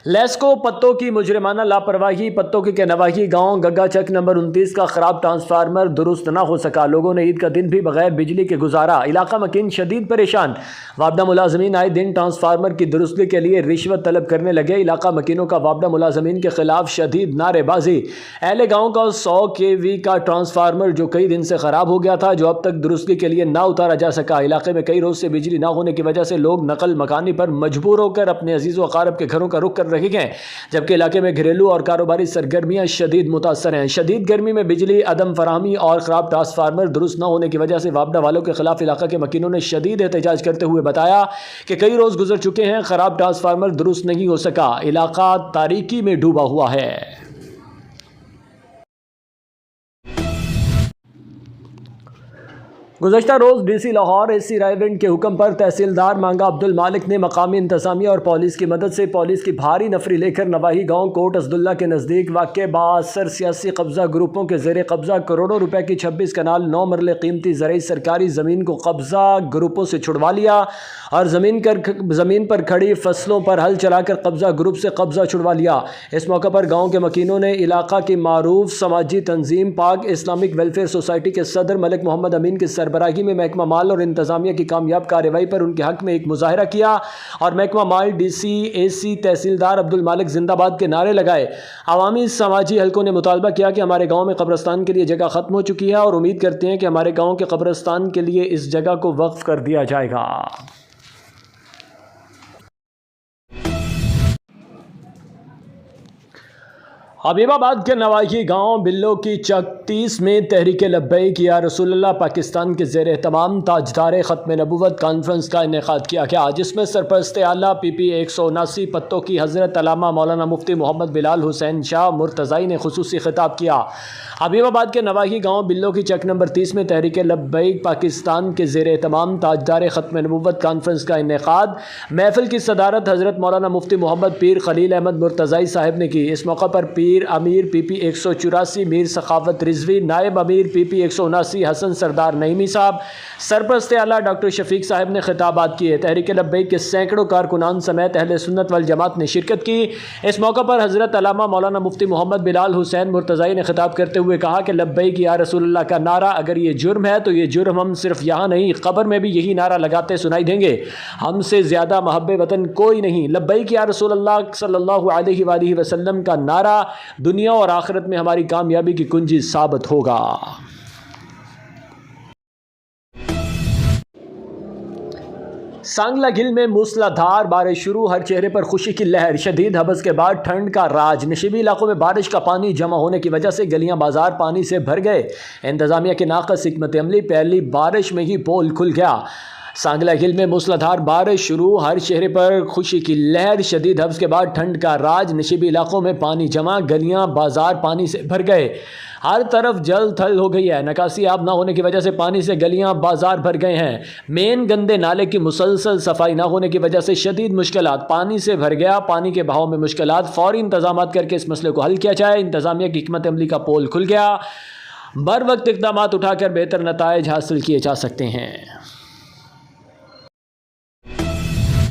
لیسکو پتوں کی مجرمانہ لاپرواہی، پتوں کی نواحی گاؤں گگا چک نمبر 29 کا خراب ٹرانسفارمر درست نہ ہو سکا، لوگوں نے عید کا دن بھی بغیر بجلی کے گزارا، علاقہ مکین شدید پریشان، وابڈہ ملازمین آئے دن ٹرانسفارمر کی درستگی کے لیے رشوت طلب کرنے لگے، علاقہ مکینوں کا وابڈہ ملازمین کے خلاف شدید نعرے بازی، اہل گاؤں کا 100 kV کا ٹرانسفارمر جو کئی دن سے خراب ہو گیا تھا، جو اب تک درستگی کے لیے نہ اتارا جا سکا، علاقے میں کئی روز سے بجلی نہ ہونے کی وجہ سے لوگ نقل مکانی پر مجبور ہو کر اپنے عزیز و اقارب کے گھروں کا رخ کر رہے ہیں، جبکہ علاقے میں گھریلو اور کاروباری سرگرمیاں شدید متاثر ہیں۔ شدید گرمی میں بجلی عدم فراہمی اور خراب ٹرانسفارمر درست نہ ہونے کی وجہ سے وابڈہ والوں کے خلاف علاقہ کے مکینوں نے شدید احتجاج کرتے ہوئے بتایا کہ کئی روز گزر چکے ہیں، خراب ٹرانسفارمر درست نہیں ہو سکا، علاقہ تاریکی میں ڈوبا ہوا ہے۔ گزشتہ روز D C Lahore AC Raiwind کے حکم پر تحصیلدار مانگا عبد المالک نے مقامی انتظامیہ اور پولیس کی مدد سے پولیس کی بھاری نفری لے کر نواحی گاؤں کوٹ اسداللہ کے نزدیک واقع بااثر سیاسی قبضہ گروپوں کے زیر قبضہ کروڑوں روپے کی 26 کنال 9 مرلے قیمتی زرعی سرکاری زمین کو قبضہ گروپوں سے چھڑوا لیا اور زمین پر کھڑی فصلوں پر ہل چلا کر قبضہ گروپ سے قبضہ چھڑوا لیا۔ اس موقع پر گاؤں کے مکینوں نے علاقہ کی معروف سماجی تنظیم پاک اسلامک ویلفیئر سوسائٹی کے صدر ملک محمد امین کی سربراہی میں محکمہ مال اور انتظامیہ کی کامیاب کارروائی پر ان کے حق میں ایک مظاہرہ کیا اور محکمہ مال، ڈی سی، AC، تحصیلدار عبد المالک زندہ باد کے نعرے لگائے۔ عوامی سماجی حلقوں نے مطالبہ کیا کہ ہمارے گاؤں میں قبرستان کے لیے جگہ ختم ہو چکی ہے اور امید کرتے ہیں کہ ہمارے گاؤں کے قبرستان کے لیے اس جگہ کو وقف کر دیا جائے گا۔ حبیب آباد کے نواحی گاؤں بلو کی چک 30 میں تحریک لبیک یا رسول اللہ پاکستان کے زیر اہتمام تاجدار ختم نبوت کانفرنس کا انعقاد کیا گیا، جس میں سرپرست اعلیٰ PP 179 پتوں کی حضرت علامہ مولانا مفتی محمد بلال حسین شاہ مرتضائی نے خصوصی خطاب کیا۔ حبیب آباد کے نواحی گاؤں بلو کی چک نمبر 30 میں تحریک لبیک پاکستان کے زیر اہتمام تاجدار ختم نبوت کانفرنس کا انعقاد محفل کی صدارت حضرت مولانا مفتی محمد پیر خلیل احمد مرتضائی صاحب نے کی۔ اس موقع پر پیر امیر PP 184 میر سخاوت رضوی، نائب امیر PP 179 حسن سردار نعیمی صاحب، سرپرست اعلیٰ ڈاکٹر شفیق صاحب نے خطابات کیے۔ تحریک لبیک کے سینکڑوں کارکنان سمیت اہل سنت والجماعت نے شرکت کی۔ اس موقع پر حضرت علامہ مولانا مفتی محمد بلال حسین مرتضائی نے خطاب کرتے ہوئے کہا کہ لبیک یا رسول اللہ کا نعرہ اگر یہ جرم ہے تو یہ جرم ہم صرف یہاں نہیں، قبر میں بھی یہی نعرہ لگاتے سنائی دیں گے۔ ہم سے زیادہ محب وطن کوئی نہیں۔ لبیک یا رسول اللہ صلی اللہ علیہ وآلہ وسلم کا نعرہ دنیا اور آخرت میں ہماری کامیابی کی کنجی ثابت ہوگا۔ سانگلہ گل میں موسلا دھار بارش شروع، ہر چہرے پر خوشی کی لہر، شدید ہبس کے بعد ٹھنڈ کا راج، نشیبی علاقوں میں بارش کا پانی جمع ہونے کی وجہ سے گلیاں بازار پانی سے بھر گئے، انتظامیہ کی ناقص حکمت عملی، پہلی بارش میں ہی پول کھل گیا۔ سانگلہ گل میں موسلادھار بارش شروع، ہر چہرے پر خوشی کی لہر، شدید ہبس کے بعد ٹھنڈ کا راج، نشیبی علاقوں میں پانی جمع، گلیاں بازار پانی سے بھر گئے، ہر طرف جل تھل ہو گئی ہے، نکاسی آب نہ ہونے کی وجہ سے پانی سے گلیاں بازار بھر گئے ہیں، مین گندے نالے کی مسلسل صفائی نہ ہونے کی وجہ سے شدید مشکلات، پانی سے بھر گیا، پانی کے بہاؤ میں مشکلات، فوری انتظامات کر کے اس مسئلے کو حل کیا جائے، انتظامیہ کی حکمت عملی کا پول کھل گیا، بر وقت اقدامات اٹھا کر بہتر نتائج حاصل کیے جا سکتے ہیں۔